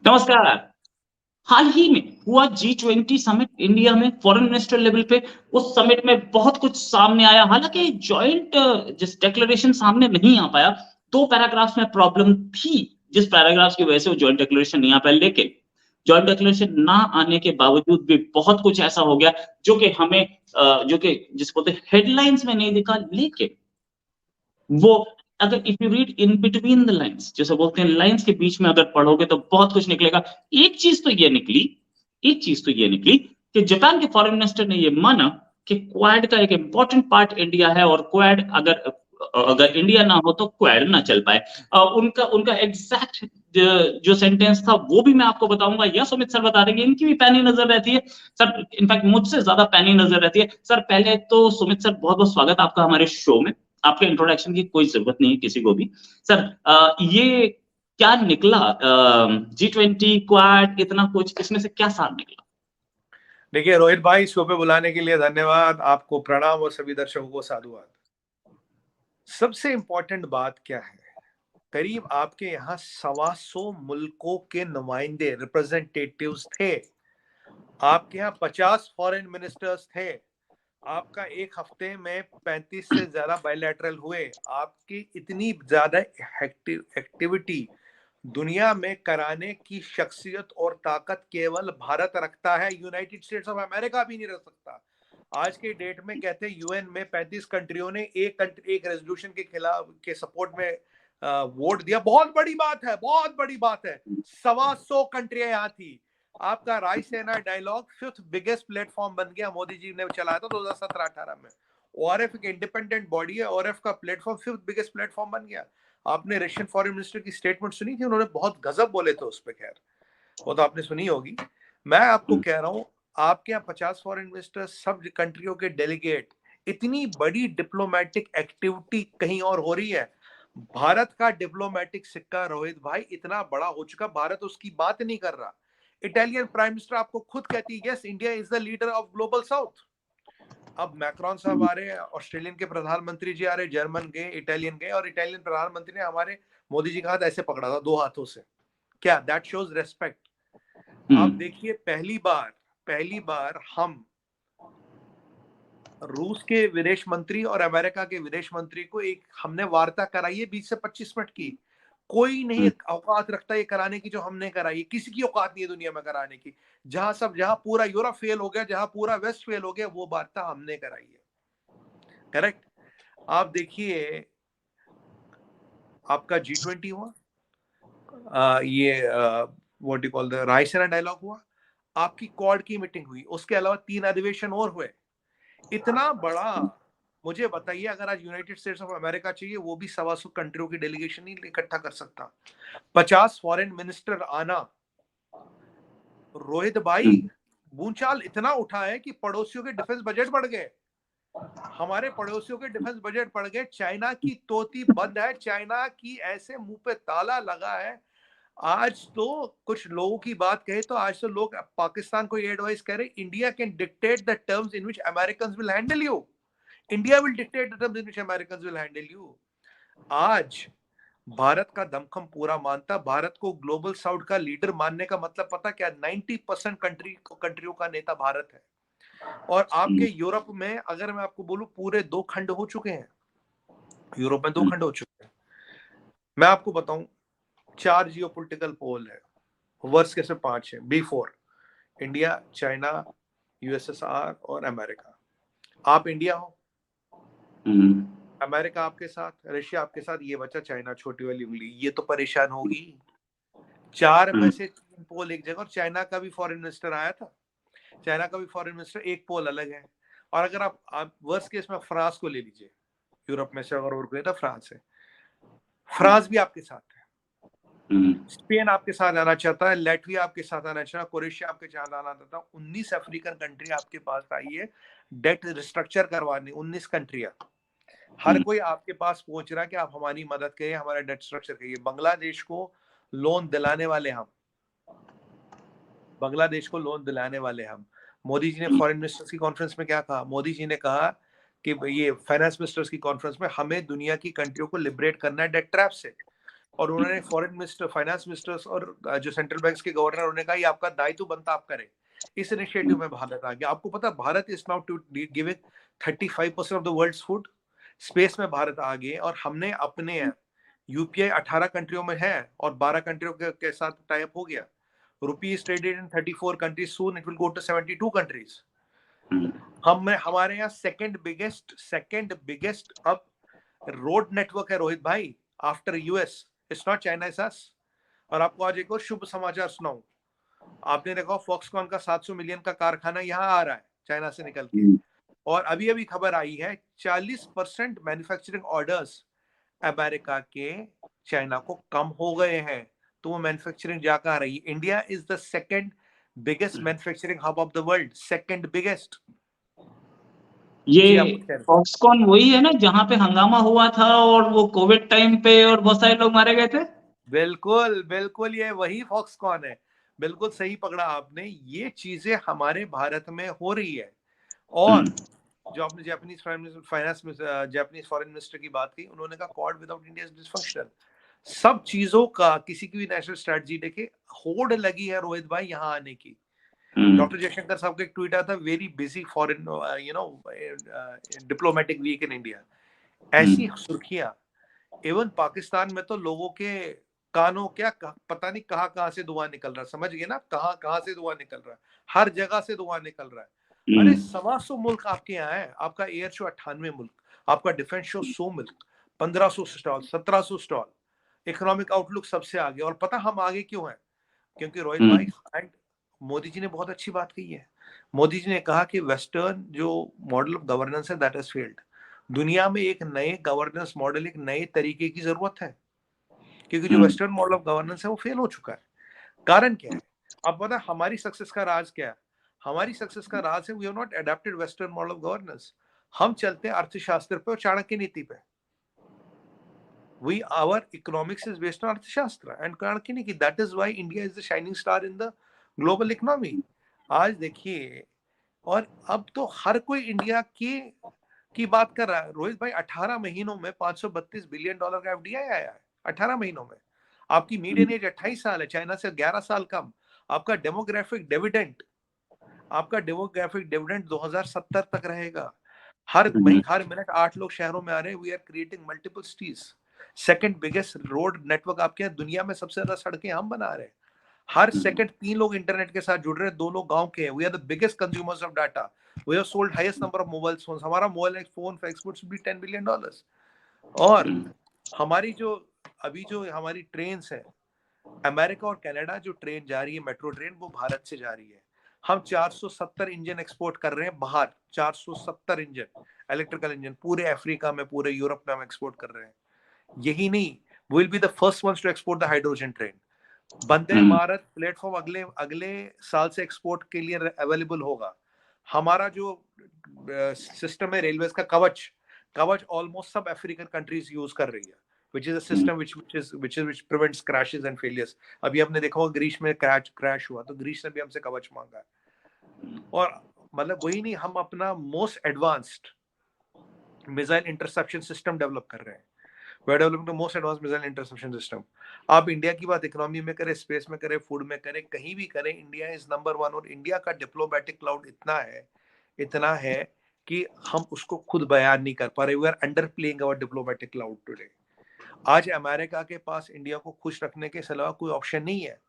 नमस्कार। हाल ही में हुआ G20 समिट इंडिया में फॉरेन मिनिस्टर लेवल पे। उस समिट में बहुत कुछ सामने आया। हालांकि जॉइंट जिस डिक्लेरेशन सामने नहीं आ पाया, 2 पैराग्राफ्स में प्रॉब्लम थी, जिस पैराग्राफ्स की वजह से वो जॉइंट डिक्लेरेशन नहीं आ पाया। लेकिन जॉइंट डिक्लेरेशन ना आने के बावजूद भी बहुत कुछ ऐसा हो गया जो कि हमें जो कि जिसको बोलते हैं हेडलाइंस में नहीं दिखा। लेकिन वो अगर if you read in between the lines, जैसे बोलते हैं लाइन्स के बीच में अगर पढ़ोगे तो बहुत कुछ निकलेगा। एक चीज तो ये निकली एक चीज तो ये निकली कि जापान के फॉरेन मिनिस्टर ने ये माना कि क्वाड का एक इंपॉर्टेंट पार्ट इंडिया है, और क्वाड अगर अगर इंडिया ना हो तो क्वाड ना चल पाए। उनका उनका एग्जैक्ट जो सेंटेंस था वो भी मैं आपको बताऊंगा, या सुमित सर बता देंगे। इनकी भी पैनी नजर रहती है सर, इनफैक्ट मुझसे ज्यादा पैनी नजर रहती है सर। पहले तो सुमित सर, बहुत बहुत स्वागत आपका हमारे शो में। आपके इंट्रोडक्शन की कोई जरूरत नहीं है किसी को भी। सर, ये क्या निकला? G20 क्वाड, इतना कुछ, इसमें से क्या सार निकला? देखिए रोहित भाई, शो पे बुलाने के लिए धन्यवाद, आपको प्रणाम और सभी दर्शकों को साधुवाद। सबसे इंपॉर्टेंट बात क्या है, करीब आपके यहाँ 125 मुल्कों के नुमाइंदे रिप्रेजेंटेटिव्स थे। आपके यहाँ 50 फॉरेन मिनिस्टर्स थे। आपका एक हफ्ते में 35 से ज्यादा बायलैटरल हुए। आपकी इतनी ज्यादा एक्टिविटी दुनिया में कराने की शख्सियत और ताकत केवल भारत रखता है। यूनाइटेड स्टेट्स ऑफ अमेरिका भी नहीं रख सकता। आज के डेट में कहते हैं यूएन में 35 कंट्रियों ने एक रेजोल्यूशन के खिलाफ के सपोर्ट में वोट दिया। बहुत बड़ी बात है, बहुत बड़ी बात है। 125 कंट्रियां यहाँ थी। आपका Raisena dialogue 5th biggest platform बन गया। मोदी जी ने चलाया था 2017-18 में। ओआरएफ एक इंडिपेंडेंट बॉडी है, ओआरएफ का प्लेटफॉर्म 5th बिगेस्ट प्लेटफॉर्म बन गया। आपने रशियन फॉरेन मिनिस्टर की स्टेटमेंट सुनी थी, उन्होंने बहुत गजब बोले थे उस पर। खैर वो तो आपने सुनी होगी। मैं आपको कह रहा हूं, आपके यहाँ 50 फॉरेन मिनिस्टर, सब कंट्रियों के डेलीगेट, इतनी बड़ी डिप्लोमेटिक एक्टिविटी कहीं और हो रही है। भारत का डिप्लोमेटिक सिक्का रोहित भाई इतना बड़ा हो चुका, भारत उसकी बात नहीं कर रहा। इटालियन प्राइम मिनिस्टर आपको खुद कहती है, yes India is the leader of global south. अब मैक्रोन साहब आ रहे हैं, ऑस्ट्रेलियन के प्रधानमंत्री जी आ रहे, जर्मन गए, इटालियन गए, और इटालियन प्रधानमंत्री ने हमारे मोदी जी का हाथ ऐसे पकड़ा था 2 हाथों से। क्या दैट शोज रेस्पेक्ट। आप देखिए, पहली बार हम रूस के विदेश मंत्री और अमेरिका के विदेश मंत्री को एक हमने वार्ता कराई है 20 से 25 मिनट की। कोई नहीं औकात रखता ये कराने की जो हमने कराई। किसी की औकात नहीं है दुनिया में कराने की। जहां पूरा यूरोप फेल हो गया, जहां पूरा वेस्ट फेल हो गया, वो वार्ता हमने कराई है। करेक्ट। आप देखिए, आपका G20 हुआ, what you call the Raisina dialogue हुआ, आपकी क्वाड की मीटिंग हुई, उसके अलावा 3 अधिवेशन और हुए। इतना बड़ा, मुझे बताइए, अगर आज यूनाइटेड स्टेट्स ऑफ अमेरिका चाहिए, वो भी 125 कंट्रियों की डेलीगेशन नहीं इकट्ठा कर सकता। 50 फॉरेन मिनिस्टर आना, रोहित भाई भूचाल इतना उठा है कि पड़ोसियों के डिफेंस बजट बढ़ गए। हमारे पड़ोसियों के डिफेंस बजट बढ़ गए। चाइना की तोती बंद है, चाइना की ऐसे मुंह पे ताला लगा है। आज तो कुछ लोगों की बात कहे तो आज तो लोग पाकिस्तान को ये एडवाइस कह रहे, India can dictate the terms in which Americans will handle you. India will dictate the terms in which Americans will handle you. आज भारत का दमखम पूरा मानता। भारत को ग्लोबल साउथ का लीडर मानने का मतलब पता क्या? 90% कंट्रियों का नेता भारत है। और आपके यूरोप में, अगर मैं आपको बोलूं, पूरे 2 खंड हो चुके हैं। यूरोप में 2 खंड हो चुके हैं। मैं आपको बताऊं, 4 जियोपॉलिटिकल पोल है, वर्स्ट केस में 5 है। B4, इंडिया, चाइना, USSR और अमेरिका। आप इंडिया हो, अमेरिका आपके साथ, रशिया आपके साथ, ये बचा चाइना, छोटी वाली उंगली, ये तो परेशान होगी। 4 में से 3 पोल एक जगह, और चाइना का भी फॉरेन मिनिस्टर आया था। चाइना का भी फॉरेन मिनिस्टर, एक पोल अलग है। और अगर आप वर्स्ट केस में फ्रांस को ले लीजिए, यूरोप में से अगर और कोई था, फ्रांस है। फ्रांस भी आपके साथ है। स्पेन आपके साथ आना चाहता है, लैटविया आपके साथ आना चाहता है, क्रोएशिया आपके साथ आना चाहता है। 19 अफ्रीकन कंट्री आपके पास आई है डेट रिस्ट्रक्चर करवाने। 19 कंट्रियां, हर कोई आपके पास पहुंच रहा है कि आप हमारी मदद करिए, हमारा डेट स्ट्रक्चर करिए। बांग्लादेश को लोन दिलाने वाले हम, बांग्लादेश को लोन दिलाने वाले हम। मोदी जी ने फॉरेन मिनिस्टर्स की कॉन्फ्रेंस में क्या कहा? मोदी जी ने कहा कि ये फाइनेंस मिनिस्टर्स की कॉन्फ्रेंस में, हमें दुनिया की कंट्रियों को लिबरेट करना है डेट ट्रैप से। और उन्होंने फॉरेन मिनिस्टर, फाइनेंस मिनिस्टर्स और जो सेंट्रल बैंक्स के गवर्नर, उन्होंने कहा ये आपका दायित्व बनता आप करें। इस इनिशिएटिव में भारत आ गया। आपको पता Bharat is now to giving 35% of the world's food. Space में भारत आ गए और हमने अपने यूपीआई 18 कंट्रियों में है और 12 कंट्रियों के साथ टाई अप हो गया। Rupee is traded in 34 countries, soon it will go to 72 countries. हमारे यहाँ सेकंड बिगेस्ट अब रोड नेटवर्क है रोहित भाई, after US. It's not China, it's us. और आपको आज एक और शुभ समाचार सुनाऊं। आपने देखा फॉक्सकॉन का 700 मिलियन का कारखाना यहाँ आ रहा है चाइना से निकल के। और अभी अभी खबर आई है 40% मैन्युफैक्चरिंग ऑर्डर्स अमेरिका के चाइना को कम हो गए हैं। तो वो मैन्युफैक्चरिंग जा कहाँ रही है? India is the second biggest manufacturing hub of the world, second biggest. ये फॉक्सकॉन वही है ना जहां पे हंगामा हुआ था और वो कोविड टाइम पे और बहुत सारे लोग मारे गए थे? बिल्कुल बिल्कुल, ये वही फॉक्सकॉन है। बिल्कुल सही पकड़ा आपने। ये चीजें हमारे भारत में हो रही है। और जो आपने जापानीज फॉरेन मिनिस्टर की बात की, उन्होंने कहा quad without India is dysfunctional. सब चीजों का किसी की भी नेशनल स्ट्रेटजी देखे होड़ लगी है रोहित भाई यहाँ आने की। डॉक्टर जयशंकर साहब का एक ट्वीट आया था, very busy foreign diplomatic week in India. ऐसी सुर्खियां इवन पाकिस्तान में तो लोगों के कानों क्या पता नहीं कहाँ से धुआं निकल रहा है। समझ गए ना, कहाँ से धुआं निकल रहा है? हर जगह से धुआं निकल रहा है। अरे 125 मुल्क आपके यहाँ है, आपका एयर शो 98 मुल्क, आपका डिफेंस शो 100 मुल्क, 1500 स्टॉल, 1700 स्टॉल, इकोनॉमिक आउटलुक सबसे आगे। और पता हम आगे क्यों हैं? क्योंकि रोहित भाई एंड मोदी जी ने बहुत अच्छी बात कही है। मोदी जी ने कहा कि वेस्टर्न जो मॉडल ऑफ गवर्नेंस है दैट हैज फेल्ड। दुनिया में एक नए गवर्नेंस मॉडल, एक नए तरीके की जरूरत है, क्योंकि जो वेस्टर्न मॉडल ऑफ गवर्नेंस है वो फेल हो चुका है। कारण क्या है? अब पता हमारी सक्सेस का राज क्या है? हमारी सक्सेस का राज है we have not adopted western model of governance. हम चलते हैं अर्थशास्त्र पे और चाणक्य नीति पे। Our economics is based on अर्थशास्त्र and चाणक्य नीति। That is why India is the shining star in the global economy। आज देखिए, और अब तो हर कोई इंडिया की बात कर रहा है रोहित भाई। 18 महीनों में $532 बिलियन का एफडीआई आया है 18 महीनों में। आपकी मीडियन एज 28 साल है, चाइना से 11 साल कम। आपका डेमोग्राफिक डिविडेंड 2070 तक रहेगा। हर मिनट 8 लोग शहरों में आ रहे हैं। We are creating multiple cities. Second biggest road network आपके यहाँ, दुनिया में सबसे ज्यादा सड़कें हम बना रहे हैं। हर सेकंड 3 लोग इंटरनेट के साथ जुड़ रहे हैं, 2 लोग गांव के हैं। We are the biggest consumers of data. We have sold highest number of mobile phones. हमारा मोबाइल फोन एक्सपोर्ट्स भी $10 बिलियन। और हमारी जो हमारी ट्रेन है, अमेरिका और कनाडा जो ट्रेन जा रही है, मेट्रो ट्रेन, वो भारत से जा रही है। हम 470 इंजन एक्सपोर्ट कर रहे हैं बाहर। 470 इंजन, इलेक्ट्रिकल इंजन, पूरे अफ्रीका में, पूरे यूरोप में हम एक्सपोर्ट कर रहे हैं। यही नहीं, will be the first ones to export the hydrogen train. Vande Bharat platform अगले साल से एक्सपोर्ट के लिए अवेलेबल होगा। हमारा जो सिस्टम है रेलवे का, कवच ऑलमोस्ट सब अफ्रीकन कंट्रीज यूज कर रही है, which is a system which prevents crashes and failures। अभी आपने देखा होगा ग्रीस में क्रैश हुआ, तो ग्रीस ने भी हमसे कवच मांगा है। और मतलब वही नहीं, हम अपना most advanced missile interception system develop कर रहे हैं। We are developing the most advanced missile interception system. आप इंडिया की बात इकोनॉमी में करें, स्पेस में करें, फूड में करें, कहीं भी करें, इंडिया इज नंबर 1। और इंडिया का डिप्लोमेटिक क्लाउड इतना है कि हम उसको खुद बयान नहीं कर पा रहे। We are underplaying our diplomatic clout today. आज अमेरिका के पास इंडिया को खुश रखने के अलावा कोई ऑप्शन नहीं है।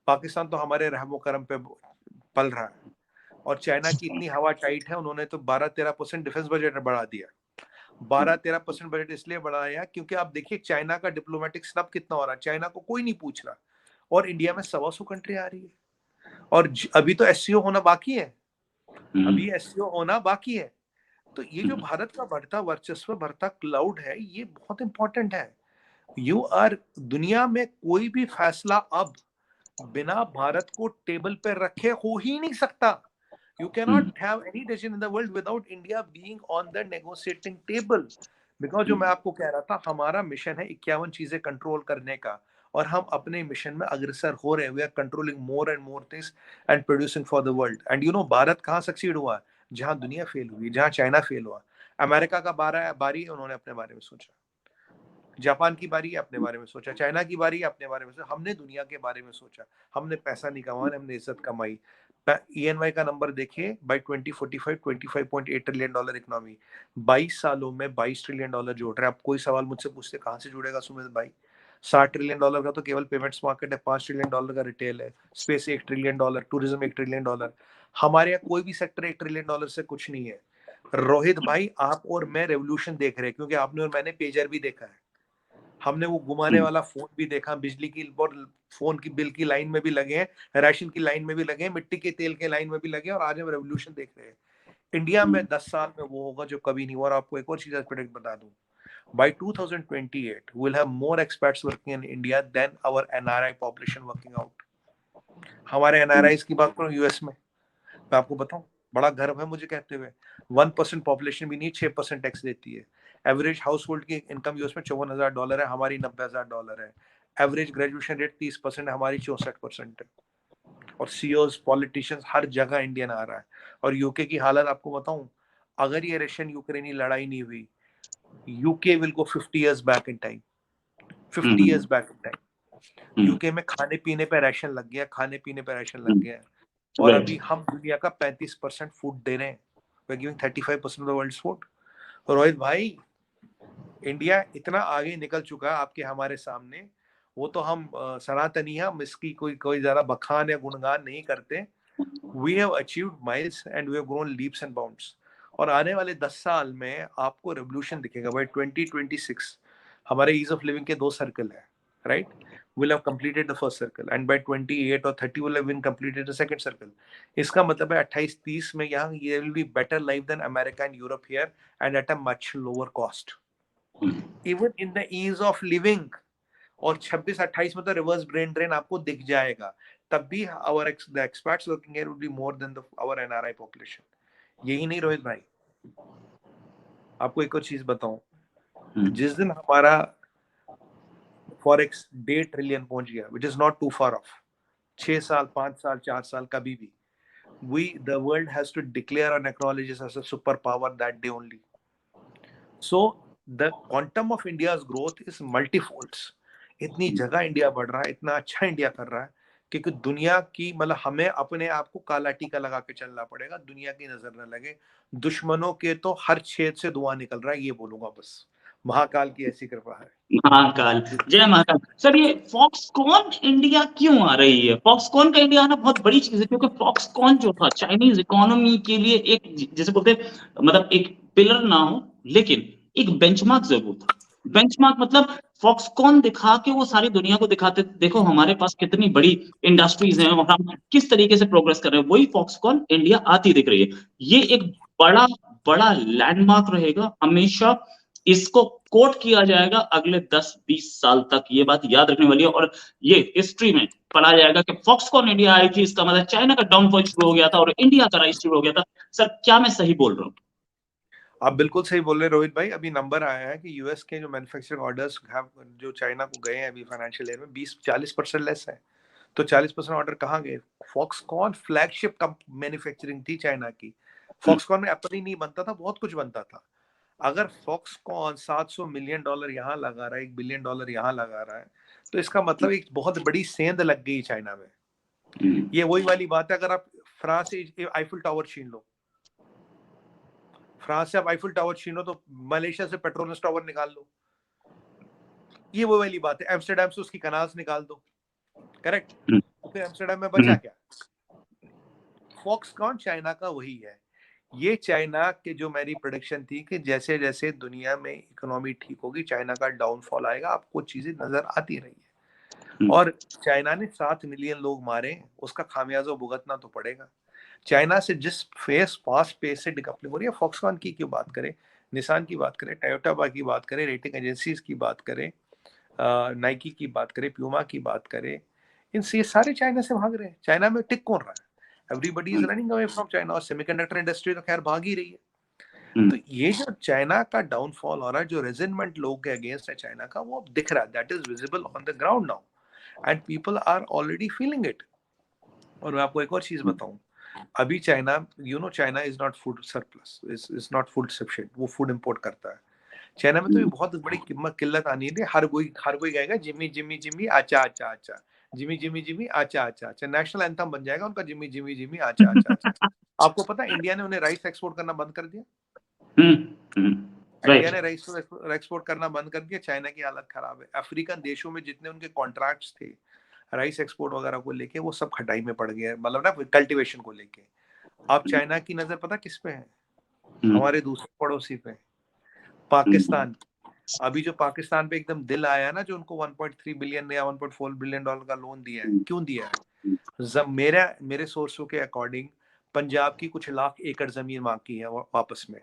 पाकिस्तान तो हमारे रहमो करम पे पल रहा है। और चाइना की इतनी हवा टाइट है, उन्होंने तो 12-13% डिफेंस बजट बढ़ा दिया। 12-13% बजट इसलिए बढ़ाया क्योंकि आप देखिए चाइना का डिप्लोमेटिक स्नब कितना हो रहा है। चाइना को कोई नहीं पूछ रहा, और इंडिया में 125 कंट्री आ रही है। और अभी तो एससीओ होना बाकी है, तो ये जो भारत का बढ़ता वर्चस्व, बढ़ता क्लाउड है, ये बहुत इंपॉर्टेंट है। दुनिया में कोई भी फैसला अब बिना भारत को टेबल पे रखे हो ही नहीं सकता। You cannot have any decision in the world without India being on the negotiating table। Because जो मैं आपको कह रहा था, हमारा मिशन है 51 चीजें कंट्रोल करने का, और हम अपने मिशन में अग्रसर हो रहे हैं। We are controlling more and more things and producing for the world। And you know Bharat कहाँ सक्सीड हुआ? जहां दुनिया फेल हुई, जहां चाइना फेल हुआ। अमेरिका का बारी, उन्होंने अपने बारे में सोचा। जापान की बारी है, अपने बारे में सोचा। चाइना की बारी है, अपने बारे में सोचा। हमने दुनिया के बारे में सोचा। हमने पैसा नहीं कमाया, हमने इज्जत कमाई। ENY का नंबर देखिए, बाय 2045 $25.8 ट्रिलियन इकोनॉमी। 22 सालों में $22 ट्रिलियन जोड़ रहे हैं। अब कोई सवाल मुझसे पूछते कहां से जुड़ेगा सुमित भाई? $60 ट्रिलियन का तो केवल पेमेंट्स मार्केट है, $5 ट्रिलियन का रिटेल है, स्पेस $1 ट्रिलियन, टूरिज्म $1 ट्रिलियन। हमारे यहाँ कोई भी सेक्टर $1 ट्रिलियन से कुछ नहीं है। रोहित भाई, आप और मैं रेवोल्यूशन देख रहे हैं, क्योंकि आपने और मैंने पेजर भी देखा है, हमने वो घुमाने वाला फोन भी देखा, बिजली की और फोन की बिल की लाइन में भी लगे हैं, राशन की लाइन में भी लगे हैं, मिट्टी के तेल के लाइन में भी लगे हैं, और आज हम रेवोल्यूशन देख रहे हैं। इंडिया में 10 साल में वो होगा जो कभी नहीं हुआ। और आपको एक और चीज प्रेडिक्ट बता दूं, by 2028 we'll have more expats working in India than our NRI population working out. हमारे NRIs की बात करूं यूएस में, मैं आपको बताऊं, बड़ा गर्व है मुझे कहते हुए, 1% पॉपुलेशन भी नहीं 6% टैक्स देती है। एवरेज हाउस होल्ड की इनकम यूएस में $54,000 है, हमारी $90,000 है। एवरेज ग्रेजुएशन रेट 30% है, हमारी 64% है। और सीईओज पॉलिटिशियंस हर जगह इंडियन आ रहा है। और यूके की हालत आपको बताऊं, अगर ये रशियन यूक्रेनी लड़ाई नहीं हुई, UK will go 50 years back in time, 50 years back in time. UK में खाने पीने पे राशन लग गया, खाने पीने पे राशन लग गया है। और अभी हम दुनिया का 35% फूड दे रहे हैं, we are giving 35% of the world's food. Rohit भाई, इंडिया इतना आगे निकल चुका है आपके हमारे सामने, वो तो हम सनातनी हैं, हम इसकी कोई ज्यादा बखान या गुणगान नहीं करते। We have achieved miles and we have grown leaps and bounds. और आने वाले 10 साल में आपको रेवोल्यूशन दिखेगा। बाय 2026 हमारे ईज ऑफ लिविंग के 2 सर्कल है, right? We'll have completed the first circle and by 28 or 30 we'll have been completed the second circle. इसका मतलब है 28-30 में यहाँ there will be better life than America and Europe here and at a much lower cost. Even in the ease of living. और 26-28 में तो reverse brain drain आपको दिख जाएगा। तब भी the expats working here would be more than our NRI population. यही नहीं रोहित भाई, आपको एक और चीज बताऊं, जिस दिन हमारा फॉरेक्स 1.5 ट्रिलियन पहुंच गया, which is not too far off, 6 साल 5 साल 4 साल कभी भी, the world has to declare and acknowledge us as a superpower that day only. So the quantum of India's growth is multifolds. इतनी जगह इंडिया बढ़ रहा है, इतना अच्छा इंडिया कर रहा है, क्योंकि दुनिया की मतलब हमें अपने आप को काला टीका लगा के चलना पड़ेगा, दुनिया की नजर न लगे। दुश्मनों के तो हर छेद से धुआं निकल रहा है, ये बोलूंगा बस। महाकाल की ऐसी कृपा है। महाकाल, जय महाकाल। सर, ये फॉक्सकॉन इंडिया क्यों आ रही है? फॉक्सकॉन का इंडिया आना बहुत बड़ी चीज है, क्योंकि फॉक्सकॉन जो था चाइनीज इकोनॉमी के लिए एक, जैसे बोलते हैं, मतलब एक पिलर ना हो, लेकिन एक बेंचमार्क जरूर था। बेंचमार्क मतलब फॉक्सकॉन दिखा के वो सारी दुनिया को दिखाते, देखो हमारे पास कितनी बड़ी इंडस्ट्रीज हैं और हम किस तरीके से प्रोग्रेस कर रहे हैं। वही फॉक्सकॉन इंडिया आती दिख रही है। ये एक बड़ा बड़ा लैंडमार्क रहेगा, हमेशा इसको कोट किया जाएगा अगले 10-20 साल तक। ये बात याद रखने वाली है, और ये हिस्ट्री में पढ़ा जाएगा कि फॉक्सकॉन इंडिया आई थी, इसका मतलब चाइना का डाउनफॉल शुरू हो गया था और इंडिया का राइज शुरू हो गया था। सर, क्या मैं सही बोल रहा हूँ? आप बिल्कुल सही बोल रहे हैं रोहित भाई। अभी नंबर आया है कि यूएस के जो मैन्युफैक्चरिंग ऑर्डर्स जो चाइना को गए हैं अभी फाइनेंशियल ईयर में 20-40% लेस है। तो 40% ऑर्डर कहाँ गए? फॉक्सकॉन फ्लैगशिप मैन्युफैक्चरिंग थी चाइना की। फॉक्सकॉन में एप्पल ही नहीं बनता था, बहुत कुछ बनता था। अगर फॉक्सकॉन $700 मिलियन यहाँ लगा रहा है, $1 बिलियन यहाँ लगा रहा है, तो इसका मतलब एक बहुत बड़ी सेंध लग गई चाइना में। ये वही वाली बात है, अगर आप फ्रांस से आईफिल टावर छीन लो, फ्रांस से आप आईफिल टावर छीनो तो मलेशिया से पेट्रोनस टावर निकाल लो, ये वो वाली बात है। एम्स्टरडेम से उसकी कनाल्स निकाल दो, करेक्ट? फिर एम्स्टरडेम में बचा क्या? फॉक्सकॉन चाइना का वही है। ये चाइना के जो मेरी प्रेडिक्शन थी कि जैसे जैसे दुनिया में इकोनॉमी ठीक होगी, चाइना का डाउनफॉल आएगा, आपको चीजें नजर आती रही है। और चाइना ने 7 मिलियन लोग मारे, उसका खामियाजा भुगतना तो पड़ेगा। चाइना से जिस फास्ट पेस से डिकपलिंग हो रही है, फॉक्सकॉन की क्यों बात करें, निसान की बात करें, टोयोटा की बात करें, रेटिंग एजेंसीज की बात करें, नाइकी की बात करें, प्यूमा की बात करें, इनसे ये सारे चाइना से भाग रहे हैं। चाइना में टिक कौन रहा है? Everybody is running away from China. और सेमीकंडक्टर इंडस्ट्री तो खैर भाग ही रही है। तो ये जो चाइना का डाउनफॉल हो रहा है, जो रेजिनमेंट लोगों के अगेंस्ट है चाइना का, वो अब दिख रहा है। That is visible on the ground now and people are already feeling it. और मैं आपको एक और चीज बताऊं, अभी China, China is not food surplus, is not food sufficient, वो फूड इंपोर्ट करता है। चाइना में तो ये बहुत बड़ी किल्लत आनी है, हर कोई कहेगा जिमी जिमी जिमी आचा आचा आचा, जिमी जिमी जिमी आचा आचा आचा, नेशनल एंथम बन जाएगा उनका, जिमी जिमी जिमी आचा आचा आचा। आपको पता है इंडिया ने उन्हें राइस एक्सपोर्ट करना बंद कर दिया। इंडिया ने राइस एक्सपोर्ट करना बंद कर दिया, चाइना की हालत खराब है। अफ्रीकन देशों में जितने उनके कॉन्ट्रैक्ट्स थे राइस एक्सपोर्ट वगैरह को लेके, वो सब खटाई में पड़ गए, मतलब ना कल्टीवेशन को लेके। अब चाइना की नजर पता किस पे है? हमारे दूसरे पड़ोसी पे, पाकिस्तान। अभी जो पाकिस्तान पे एकदम दिल आया ना, जो उनको 1.3 बिलियन या 1.4 बिलियन डॉलर का लोन दिया है, क्यों दिया है? मेरे सोर्सों के अकॉर्डिंग पंजाब की कुछ लाख एकड़ जमीन मांगी है वापस में।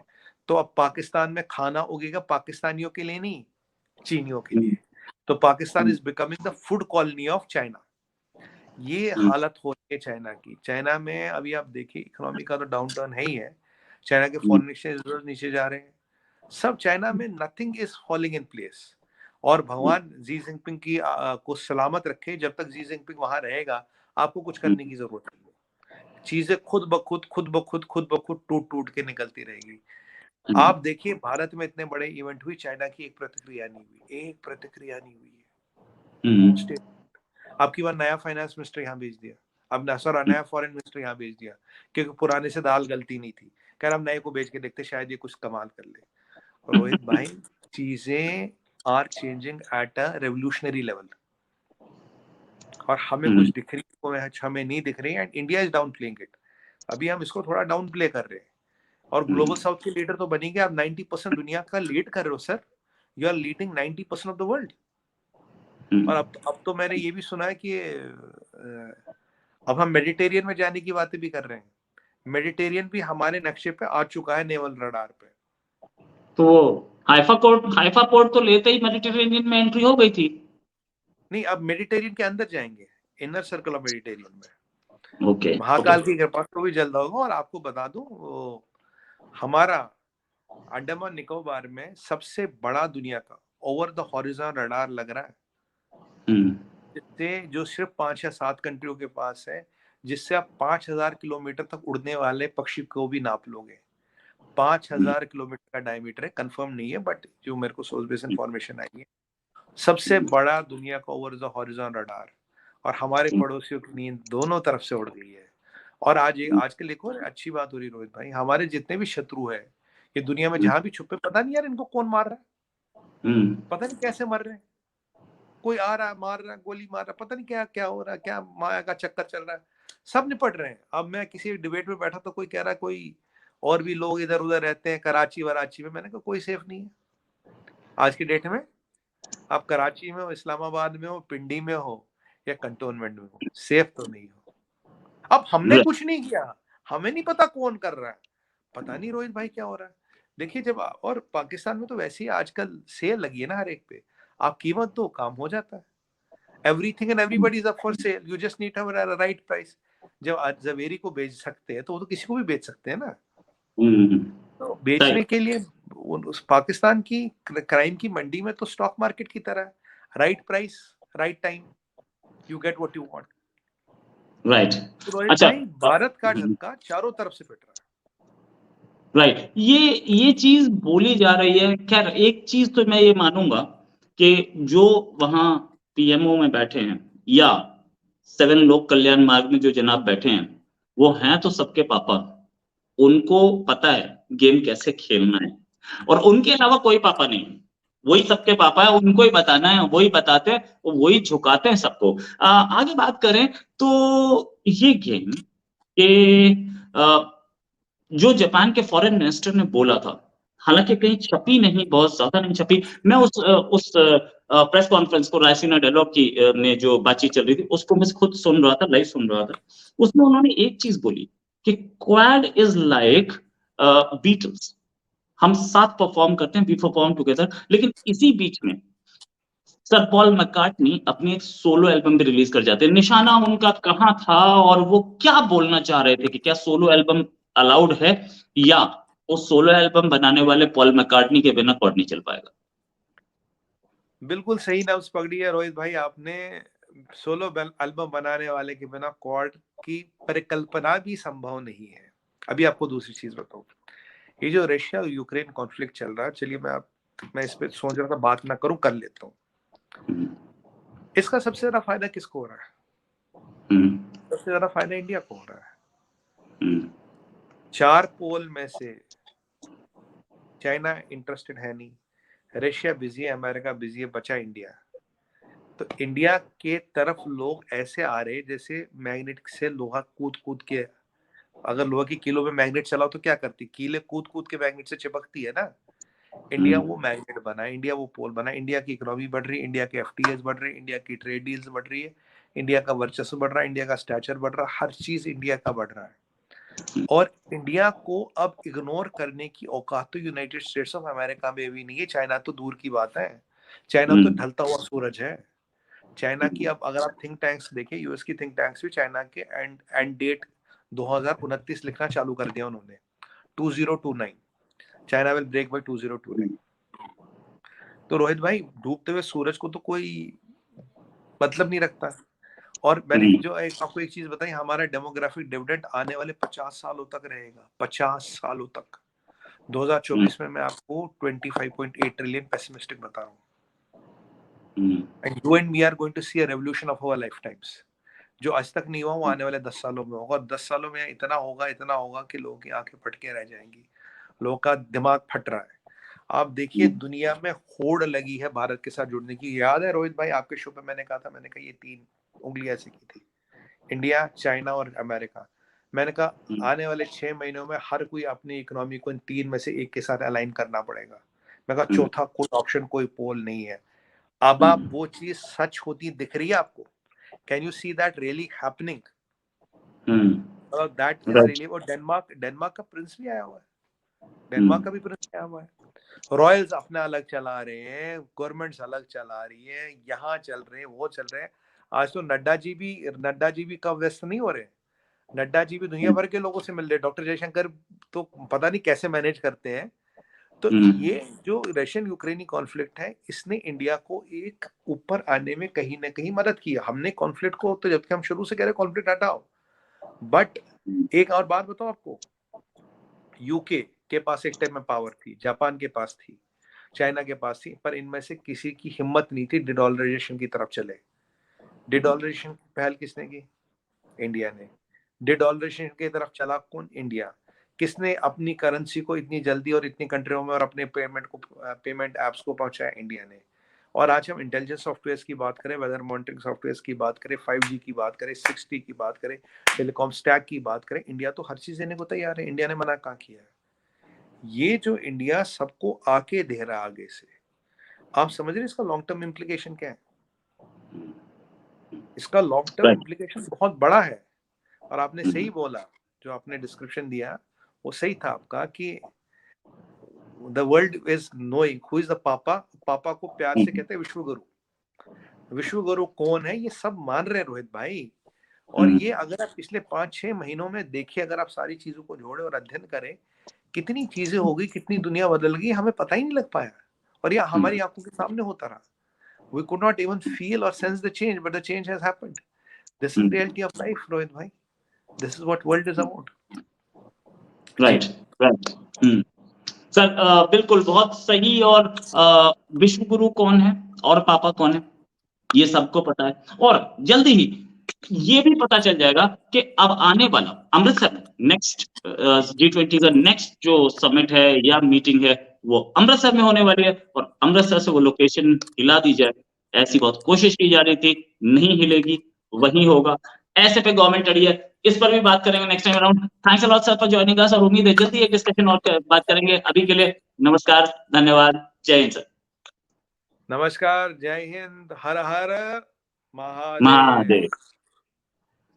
तो अब पाकिस्तान में खाना उगेगा पाकिस्तानियों के लिए नहीं, चीनियों के लिए। तो Pakistan is becoming the food colony of China. ये हालत हो रही है चाइना की। चाइना में अभी आप देखिए इकोनॉमी का तो डाउन टर्न है ही है, चाइना के फॉरेन एक्सचेंज रिजर्व नीचे जा रहे हैं, सब चाइना में nothing is falling in place. और भगवान जी जिनपिंग की को सलामत रखे, जब तक जी जिनपिंग वहां रहेगा आपको कुछ करने की जरूरत नहीं है। चीजें खुद ब खुद टूट टूट के निकलती रहेगी। आप देखिए भारत में इतने बड़े इवेंट हुई, चाइना की एक प्रतिक्रिया नहीं हुई है। आपकी बार नया फाइनेंस मिनिस्टर यहाँ भेज दिया, अब नया फॉरेन मिनिस्टर यहाँ भेज दिया, क्योंकि पुराने से दाल गलती नहीं थी, कह रहा हम नए को भेज के देखते शायद ये कुछ कमाल कर ले। रोहित भाई, चीजें are changing at a revolutionary level, और हमें कुछ दिख रही है, हमें नहीं दिख रही है, and India is down playing it. अभी हम इसको थोड़ा डाउन प्ले कर रहे हैं, और ग्लोबल साउथ के लीडर तो बनेंगे। आप 90% दुनिया का लीड कर रहे हो sir, you are leading 90% of the world. और अब तो मैंने ये भी सुना है कि अब हम मेडिटेरियन में जाने की बातें भी कर रहे हैं। मेडिटेरियन भी हमारे नक्शे पे आ चुका है, नेवल रडार पे। तो हाइफा पोर्ट तो लेते ही मेडिटेरेनियन में एंट्री हो गई थी। नहीं, अब मेडिटेरियन के अंदर जाएंगे, इनर सर्कल ऑफ मेडिटेरियन में। ओके, महाकाल की कृपा तो भी जल्द होगा। और आपको बता दूं, हमारा अंडमान निकोबार में सबसे बड़ा दुनिया का ओवर द हॉरिजॉन रडार लग रहा है, जिससे जो सिर्फ 5 या 7 कंट्रियों के पास है, जिससे आप 5000 किलोमीटर तक उड़ने वाले पक्षी को भी नाप लोगे। 5000 किलोमीटर का डायमीटर है, कंफर्म नहीं है, बट जो मेरे को सोर्स बेस्ड इंफॉर्मेशन आई है, सबसे बड़ा दुनिया का ओवर द हॉरिजॉन रडार। और हमारे पड़ोसियों की नींद दोनों तरफ से उड़ गई है। और आजकल एक और अच्छी बात हो रही रोहित भाई, हमारे जितने भी शत्रु है ये दुनिया में जहां भी छुपे, पता नहीं यार इनको कौन मार रहा है, पता नहीं कैसे मर रहे हैं, कोई आ रहा है मार रहा है, गोली मार रहा है, पता नहीं क्या क्या हो रहा है, क्या माया का चक्कर चल रहा है, सब निपट रहे हैं। अब मैं किसी डिबेट में बैठा तो कोई कह रहा है कोई और भी लोग इधर उधर रहते हैं कराची वराची में, मैंने कहा कोई सेफ नहीं है आज की डेट में। आप कराची में हो, इस्लामाबाद में हो, पिंडी में हो, या कंटोनमेंट में हो, सेफ तो नहीं हो। अब हमने कुछ नहीं किया, हमें नहीं पता कौन कर रहा है, पता नहीं रोहित भाई क्या हो रहा है। देखिए जब, और पाकिस्तान में तो वैसे ही आजकल सेल लगी है ना हर एक पे, आप कीमत दो काम हो जाता है। Everything and everybody is up for sale, you just need to have right price. जब आज जवेरी को बेच सकते हैं तो वो तो किसी को भी बेच सकते हैं ना। तो बेचने के लिए उस पाकिस्तान की क्राइम की मंडी में तो स्टॉक मार्केट की तरह, right price right time, you get what you want. Right. अच्छा, भाई भारत का ढक्का चारों तरफ से पिट रहा है। राइट, ये चीज बोली जा रही है। खैर एक चीज तो मैं ये मानूंगा कि जो वहां पीएमओ में बैठे हैं या 7 लोक कल्याण मार्ग में जो जनाब बैठे हैं, वो हैं तो सबके पापा, उनको पता है गेम कैसे खेलना है, और उनके अलावा कोई पापा नहीं, वही सबके पापा है, उनको ही बताना है, वही बताते हैं, वही झुकाते हैं सबको। आगे बात करें तो ये गेम के जो जापान के फॉरेन मिनिस्टर ने बोला था, हालांकि कहीं छपी नहीं, बहुत ज्यादा नहीं छपी, मैं उस प्रेस कॉन्फ्रेंस को, रायसीना डायलॉग की में जो बातचीत चल रही थी उसको मैं खुद सुन रहा था, लाइव सुन रहा था। उसमें उन्होंने एक चीज बोली कि क्वाड इज लाइक बीटल्स, हम साथ परफॉर्म करते हैं, वी परफॉर्म टुगेदर। लेकिन इसी बीच में सर पॉल मैकार्टनी अपनी एक सोलो एल्बम भी रिलीज कर जाते हैं। निशाना उनका कहां था, और वो क्या बोलना चाह रहे थे कि क्या सोलो एल्बम अलाउड है, या वो सोलो एल्बम बनाने वाले पॉल मैकार्टनी के बिना कॉर्ड नहीं चल पाएगा। बिल्कुल सही नब्ज पकड़ी है रोहित भाई आपने। सोलो एल्बम बनाने वाले के बिना कॉर्ड की परिकल्पना भी संभव नहीं है। अभी आपको दूसरी चीज बताऊं, ये जो रशिया और यूक्रेन कॉन्फ्लिक्ट चल रहा है, चलिए मैं आप मैं इस पे सोच रहा था बात ना करूं, कर लेता हूं। इसका सबसे ज्यादा फायदा किसको हो रहा है? सबसे ज्यादा फायदा इंडिया को हो रहा है। 4 पोल में से चाइना इंटरेस्टेड है नहीं, रशिया बिजी है, अमेरिका बिजी है, बचा इंडिया। तो इंडिया के तरफ लोग ऐसे आ रहे जैसे मैग्नेट से लोहा कूद कूद के, अगर लोहा की कीलों में मैग्नेट चलाओ तो क्या करती, कीले कूद कूद के मैग्नेट से चिपकती है ना। इंडिया वो मैग्नेट बना, इंडिया वो पोल बना, इंडिया की इकोनॉमी बढ़ रही है, इंडिया के एफटीएस बढ़ रहे हैं, इंडिया की ट्रेड डील्स बढ़ रही है, इंडिया का वर्चस्व बढ़ रहा है, इंडिया का स्टैचर बढ़ रहा है, हर चीज इंडिया का बढ़ रहा है। और इंडिया को अब इग्नोर करने की औकात तो यूनाइटेड स्टेट्स ऑफ अमेरिका में भी नहीं है। चाइना तो दूर की बात है, चाइना तो ढलता हुआ सूरज है। चाइना की अब अगर आप थिंक टैंक्स देखें, यूएस की थिंक टैंक्स भी चाइना के एंड डेट 2029 लिखना चालू कर दिया उन्होंने, 2029 चाइना विल ब्रेक बाय 2029। तो रोहित भाई, डूबते हुए सूरज को तो कोई मतलब नहीं रखता। और मैंने जो आपको एक चीज बताई, हमारा डेमोग्राफिक डिविडेंड आने वाले 50 सालों तक रहेगा, 50 सालों तक। 2024 में मैं आपको 25.8 ट्रिलियन पेसिमिस्टिक बता रहा हूँ। And you and me are going to see a revolution of our lifetimes. जो आज तक नहीं हुआ वो आने वाले 10 सालों में होगा। और 10 सालों में इतना होगा कि लोगों की आंखें फट के रह जाएंगी, लोगों का दिमाग फट रहा है। आप देखिए दुनिया में होड़ लगी है भारत के साथ जुड़ने की। याद है रोहित भाई, आपके शो पे मैंने कहा ये 3 उंगलियां ऐसे की थी, इंडिया, चाइना और अमेरिका। मैंने कहा आने वाले 6 महीनों में हर कोई अपनी इकोनॉमी को इन 3 में से एक के साथ अलाइन करना पड़ेगा। मैं कहा चौथा कोई ऑप्शन, कोई पोल नहीं है। अब आप वो चीज सच होती दिख रही है आपको? Can you see that really happening? That is really. और डेनमार्क का प्रिंस भी आया हुआ है, डेनमार्क का भी प्रिंस आया हुआ है। रॉयल्स अपना अलग चला रहे हैं, गवर्नमेंट्स अलग चला रही है, यहाँ चल रहे हैं, वो चल रहे हैं। आज तो नड्डा जी भी कब व्यस्त नहीं हो रहे। नड्डा जी भी दुनिया भर के लोगों से मिल रहे। डॉक्टर जयशंकर तो पता नहीं कैसे मैनेज करते हैं। तो ये जो रशियन यूक्रेनी कॉन्फ्लिक्ट है, इसने इंडिया को एक ऊपर आने में कहीं ना कहीं मदद की। हमने कॉन्फ्लिक्ट को, तो जबकि हम शुरू से कह रहे कॉन्फ्लिक्ट हटाओ, बट एक और बात बताओ आपको, यूके के पास एक टाइम में पावर थी, जापान के पास थी, चाइना के पास थी, पर इनमें से किसी की हिम्मत नहीं थी डिडॉलराइजेशन की तरफ चले। डिडॉलराइजेशन की पहल किसने की? इंडिया ने। डिडॉलराइजेशन की तरफ चला कौन? इंडिया। किसने अपनी करेंसी को इतनी जल्दी और इतनी कंट्रियों में और अपने पेमेंट एप्स को पहुंचाया? इंडिया ने। और आज हम इंटेलिजेंस सॉफ्टवेयर की बात करें, वेदर मॉनिटरिंग सॉफ्टवेयर की बात करें, 5G की बात करें, 6G की बात करें, टेलीकॉम स्टैक की बात करें, इंडिया तो हर चीज देने को तैयार है। इंडिया ने मना कहाँ किया है? ये जो इंडिया सबको आके दे रहा है आगे से, आप समझ रहे हैं इसका लॉन्ग टर्म इम्प्लीकेशन क्या है? इसका लॉन्ग टर्म इम्प्लीकेशन बहुत बड़ा है। और आपने सही बोला, जो आपने डिस्क्रिप्शन दिया वो सही था आपका, कि the world is knowing who is the पापा। पापा को प्यार से कहते हैं विश्वगुरु। विश्वगुरु कौन है ये सब मान रहे हैं रोहित भाई। और ये अगर आप पिछले 5-6 महीनों में देखिए, अगर आप सारी चीजों को जोड़े और अध्ययन करें, कितनी चीजें हो गई, कितनी दुनिया बदल गई, हमें पता ही नहीं लग पाया। और यह हमारी आंखों के सामने होता रहा। We could not even feel or sense the change, but the change has happened. This is the reality of life, Rohit bhai. This is what world is about. Right. Sir बिल्कुल बहुत सही। और विश्वगुरु कौन है और पापा कौन है ये सबको पता है। और जल्दी ही ये भी पता चल जाएगा कि अब आने वाला अमृतसर में नेक्स्ट G20 का नेक्स्ट जो समिट है या मीटिंग है वो अमृतसर में होने वाली है। और अमृतसर से वो लोकेशन हिला दी जाए, ऐसी बहुत कोशिश की जा रही थी, नहीं हिलेगी, वही होगा। ऐसे पे गवर्नमेंट अड़ी है, इस पर भी बात करेंगे next time around. Thanks a lot sir for joining us, और उम्मीद है जल्दी एक डिस्कशन और बात करेंगे। अभी के लिए नमस्कार, धन्यवाद, जय हिंद सर। नमस्कार, जय हिंद, हर हर महादेव।